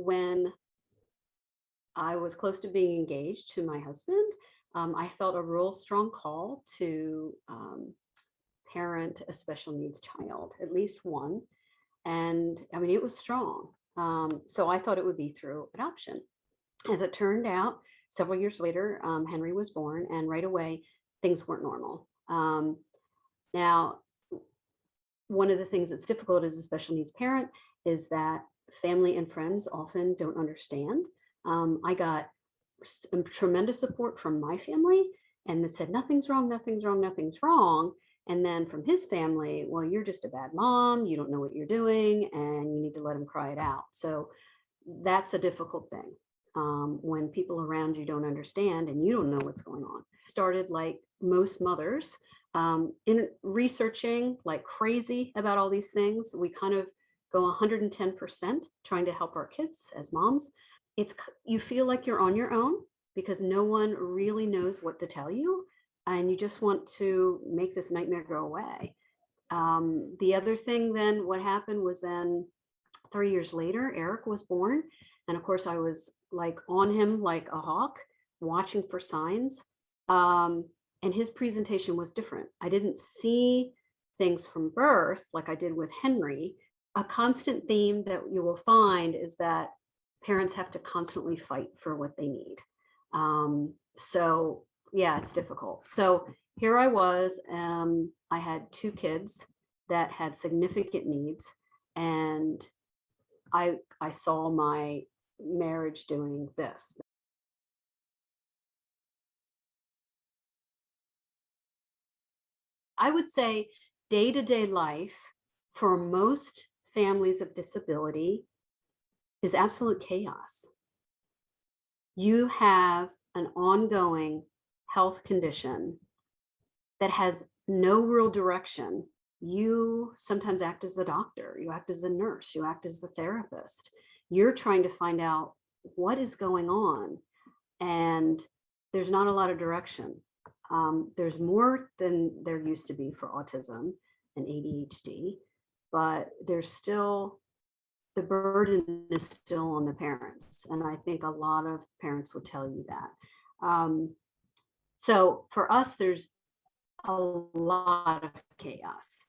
when I was close to being engaged to my husband, I felt a real strong call to parent a special needs child, at least one. And I mean, it was strong. So I thought it would be through adoption. As it turned out, several years later, Henry was born, and right away, things weren't normal. Now, one of the things that's difficult as a special needs parent is that family and friends often don't understand. I got tremendous support from my family, and that said, nothing's wrong, nothing's wrong, nothing's wrong. And then from his family, well, you're just a bad mom, you don't know what you're doing, and you need to let him cry it out. So that's a difficult thing when people around you don't understand and you don't know what's going on. Started like most mothers in researching like crazy about all these things. We kind of go 110% trying to help our kids as moms. You feel like you're on your own because no one really knows what to tell you, and you just want to make this nightmare go away. The other thing then, what happened was then 3 years later, Eric was born. And of course, I was like on him like a hawk, watching for signs. And his presentation was different. I didn't see things from birth like I did with Henry. A constant theme that you will find is that parents have to constantly fight for what they need. So yeah, it's difficult. So here I was, I had two kids that had significant needs, and I saw my marriage doing this. I would say day-to-day life for most families of disability is absolute chaos. You have an ongoing health condition that has no real direction. You sometimes act as a doctor, you act as a nurse, you act as the therapist. You're trying to find out what is going on, and there's not a lot of direction. There's more than there used to be for autism and ADHD, but there's still the burden is still on the parents. And I think a lot of parents would tell you that. So for us, there's a lot of chaos.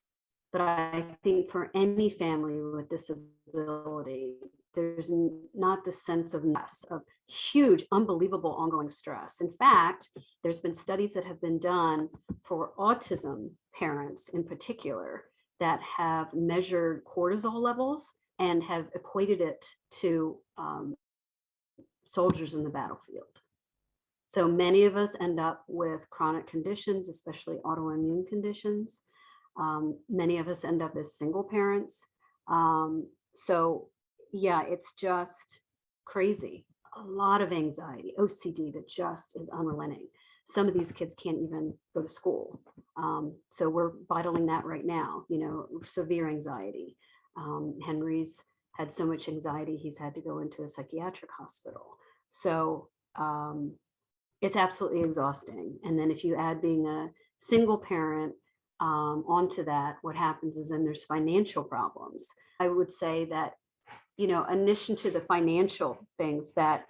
But I think for any family with disability, there's not the sense of mess, of huge, unbelievable ongoing stress. In fact, there's been studies that have been done for autism parents in particular that have measured cortisol levels and have equated it to soldiers in the battlefield. So many of us end up with chronic conditions, especially autoimmune conditions. Many of us end up as single parents. So yeah, it's just crazy. A lot of anxiety, OCD that just is unrelenting. Some of these kids can't even go to school. So we're battling that right now, severe anxiety. Henry's had so much anxiety, he's had to go into a psychiatric hospital. So it's absolutely exhausting. And then if you add being a single parent onto that, what happens is then there's financial problems. I would say that, in addition to the financial things that,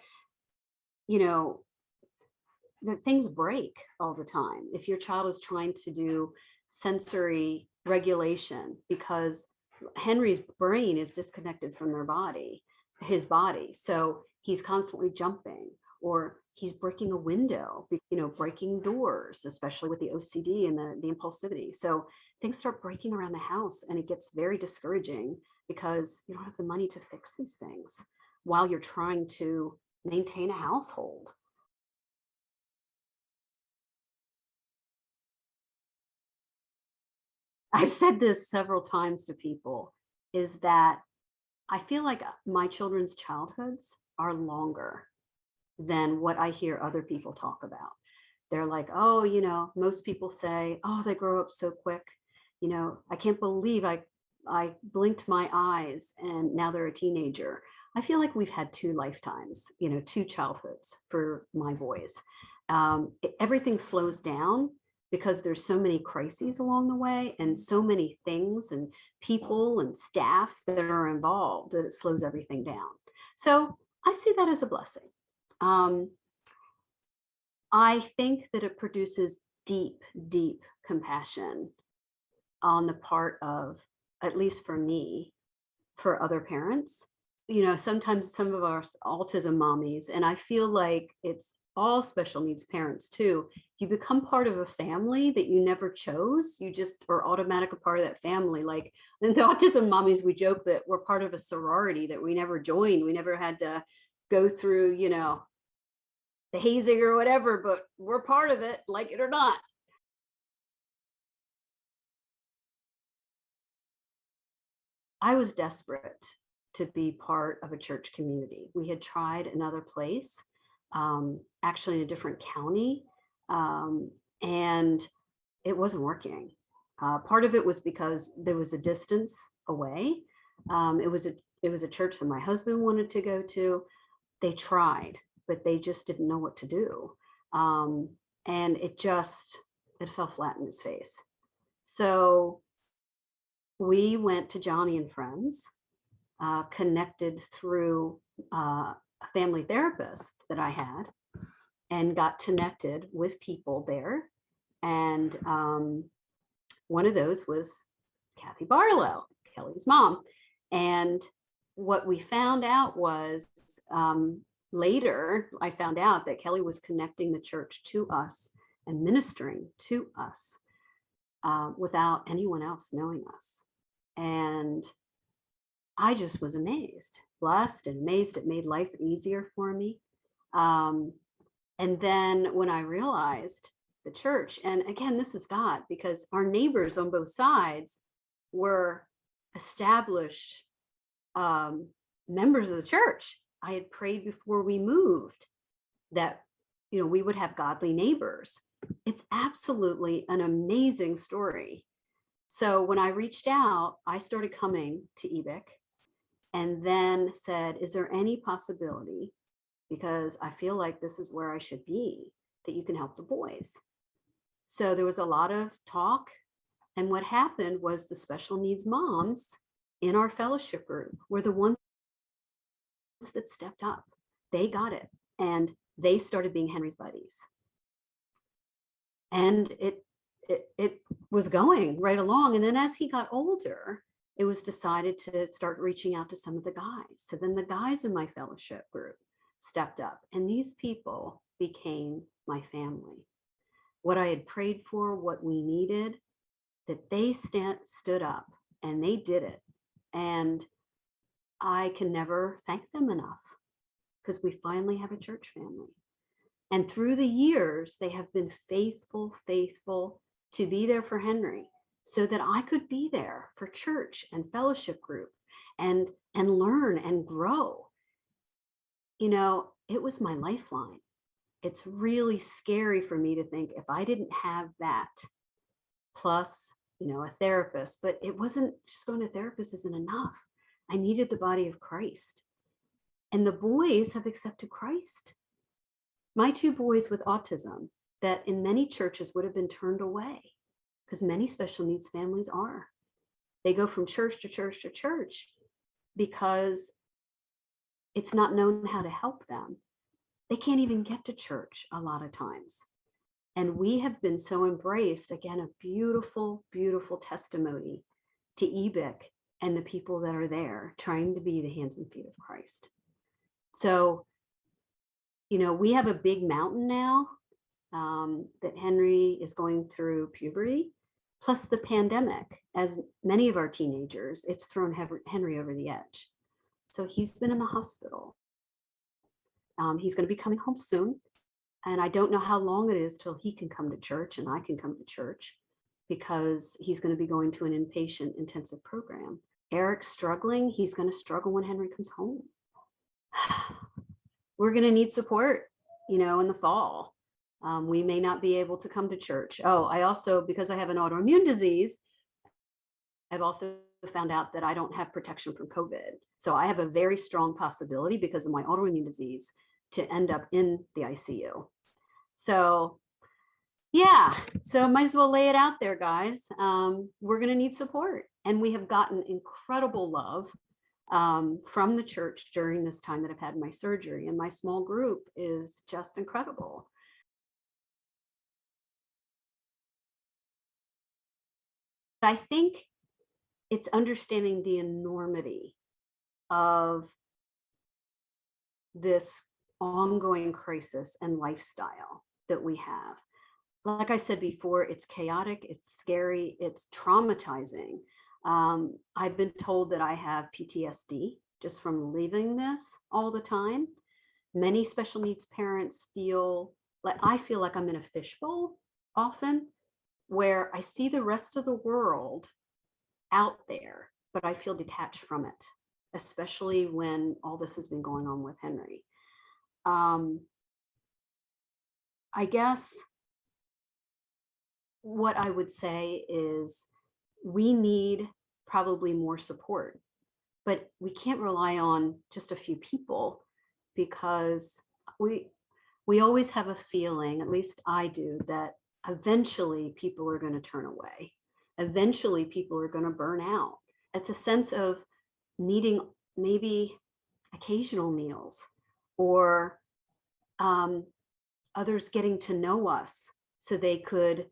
that things break all the time. If your child is trying to do sensory regulation because Henry's brain is disconnected from his body. So he's constantly jumping, or he's breaking a window, breaking doors, especially with the OCD and the impulsivity. So things start breaking around the house, and it gets very discouraging because you don't have the money to fix these things while you're trying to maintain a household. I've said this several times to people, is that I feel like my children's childhoods are longer than what I hear other people talk about. They're like, oh, most people say, oh, they grow up so quick. I can't believe I blinked my eyes and now they're a teenager. I feel like we've had two lifetimes, two childhoods for my boys. Everything slows down because there's so many crises along the way and so many things and people and staff that are involved that it slows everything down. So I see that as a blessing. Um, I think that it produces deep, deep compassion on the part of, at least for me, for other parents. Sometimes some of our autism mommies, and I feel like it's all special needs parents too. You become part of a family that you never chose. You just are automatic a part of that family. Like in the autism mommies, we joke that we're part of a sorority that we never joined. We never had to go through, the hazing or whatever, but we're part of it, like it or not. I was desperate to be part of a church community. We had tried another place, actually in a different county, um, and it wasn't working. Part of it was because there was a distance away. It was a church that my husband wanted to go to. They tried, but they just didn't know what to do, um, and it fell flat in his face. So we went to Johnny and Friends, connected through a family therapist that I had, and got connected with people there. And one of those was Kathy Barlow, Kelly's mom. And what we found out was, later, I found out that Kelly was connecting the church to us and ministering to us, without anyone else knowing us. And I just was amazed, blessed and amazed. It made life easier for me. Um, and then when I realized the church, and again, this is God, because our neighbors on both sides were established, um, members of the church. I had prayed before we moved that, we would have godly neighbors. It's absolutely an amazing story. So when I reached out, I started coming to EBIC, and then said, is there any possibility, because I feel like this is where I should be, that you can help the boys? So there was a lot of talk. And what happened was the special needs moms in our fellowship group were the ones that stepped up. They got it. And they started being Henry's buddies. And it was going right along. And then as he got older, it was decided to start reaching out to some of the guys. So then the guys in my fellowship group stepped up, and these people became my family. What I had prayed for, what we needed, that they stood up and they did it. And I can never thank them enough, because we finally have a church family. And through the years, they have been faithful, faithful to be there for Henry, so that I could be there for church and fellowship group and learn and grow. It was my lifeline. It's really scary for me to think, if I didn't have that, plus, a therapist, but it wasn't just going to therapist isn't enough. I needed the body of Christ. And the boys have accepted Christ. My two boys with autism, that in many churches would have been turned away, because many special needs families are. They go from church to church to church because it's not known how to help them. They can't even get to church a lot of times. And we have been so embraced, again, a beautiful, beautiful testimony to EBIC and the people that are there trying to be the hands and feet of Christ. So, we have a big mountain now, that Henry is going through puberty, plus the pandemic. As many of our teenagers, it's thrown Henry over the edge. So he's been in the hospital. He's going to be coming home soon. And I don't know how long it is till he can come to church and I can come to church, because he's going to be going to an inpatient intensive program. Eric's struggling. He's going to struggle when Henry comes home. We're going to need support, in the fall. We may not be able to come to church. Oh, I also, because I have an autoimmune disease, I've also found out that I don't have protection from COVID. So I have a very strong possibility, because of my autoimmune disease, to end up in the ICU. So yeah, so might as well lay it out there, guys. We're going to need support, and we have gotten incredible love. from the church during this time that I've had my surgery. And my small group is just incredible. I think it's understanding the enormity of this ongoing crisis and lifestyle that we have. Like I said before, it's chaotic, it's scary, it's traumatizing. I've been told that I have PTSD just from living this all the time. Many special needs parents feel like I feel like I'm in a fishbowl often, where I see the rest of the world out there, but I feel detached from it, especially when all this has been going on with Henry. Um, I guess what I would say is we need probably more support, but we can't rely on just a few people because we we always have a feeling, at least I do, that eventually people are going to turn away. Eventually people are going to burn out. It's a sense of needing maybe occasional meals or um, others getting to know us so they could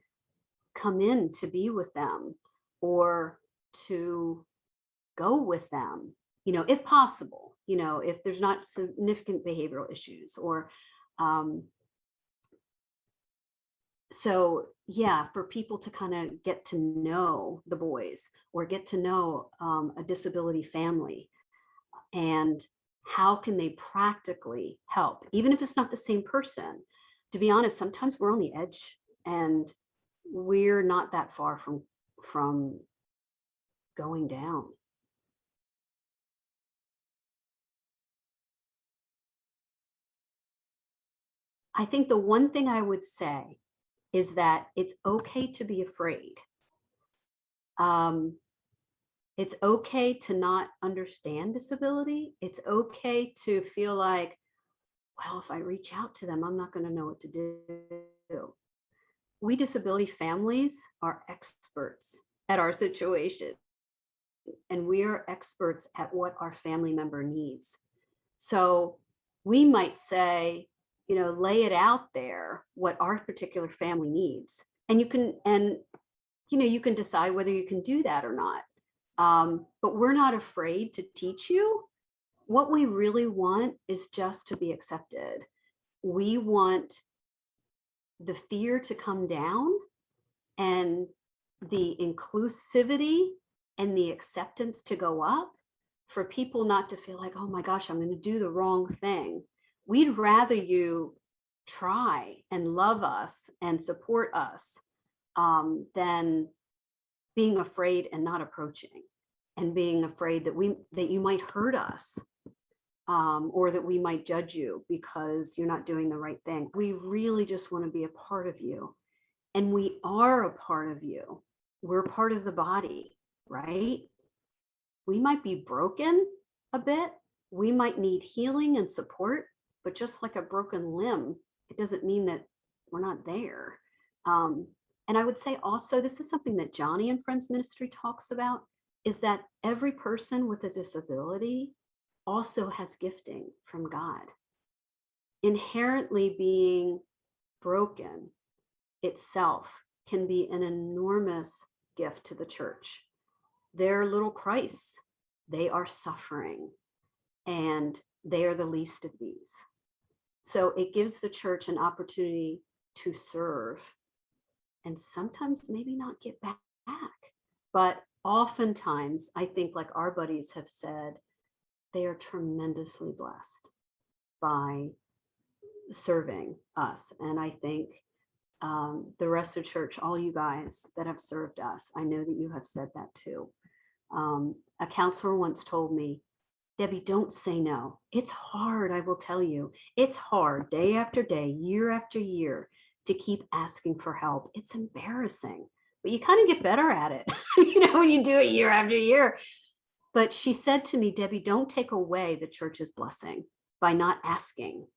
come in to be with them or to go with them, if possible, if there's not significant behavioral issues or um, so yeah, for people to kind of get to know the boys or get to know a disability family and how can they practically help, even if it's not the same person. To be honest, sometimes we're on the edge and we're not that far from going down. I think the one thing I would say is that it's okay to be afraid. Um, it's okay to not understand disability. It's okay to feel like, well, if I reach out to them, I'm not going to know what to do. We disability families are experts at our situation, and we are experts at what our family member needs. So we might say, lay it out there what our particular family needs. And you can decide whether you can do that or not. But we're not afraid to teach you. What we really want is just to be accepted. We want the fear to come down and the inclusivity and the acceptance to go up, for people not to feel like, oh my gosh, I'm going to do the wrong thing. We'd rather you try and love us and support us than being afraid and not approaching and being afraid that you might hurt us or that we might judge you because you're not doing the right thing. We really just want to be a part of you. And we are a part of you. We're part of the body, right? We might be broken a bit. We might need healing and support, but just like a broken limb, it doesn't mean that we're not there. Um, and I would say also, this is something that Johnny and Friends Ministry talks about, is that every person with a disability also has gifting from God. Inherently being broken itself can be an enormous gift to the church. They're little Christs. They are suffering and they are the least of these. So it gives the church an opportunity to serve and sometimes maybe not get back. But oftentimes, I think, like our buddies have said, they are tremendously blessed by serving us. And I think the rest of church, all you guys that have served us, I know that you have said that too. A counselor once told me, Debbie, don't say no. It's hard, I will tell you. It's hard day after day, year after year to keep asking for help. It's embarrassing, but you kind of get better at it, when you do it year after year. But she said to me, Debbie, don't take away the church's blessing by not asking.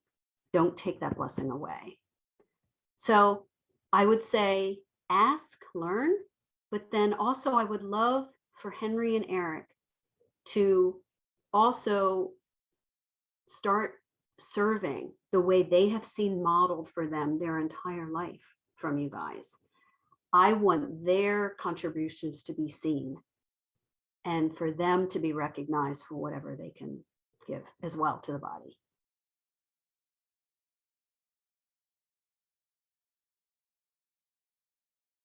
Don't take that blessing away. So I would say ask, learn, but then also I would love for Henry and Eric to also start serving the way they have seen modeled for them their entire life from you guys. I want their contributions to be seen and for them to be recognized for whatever they can give as well to the body.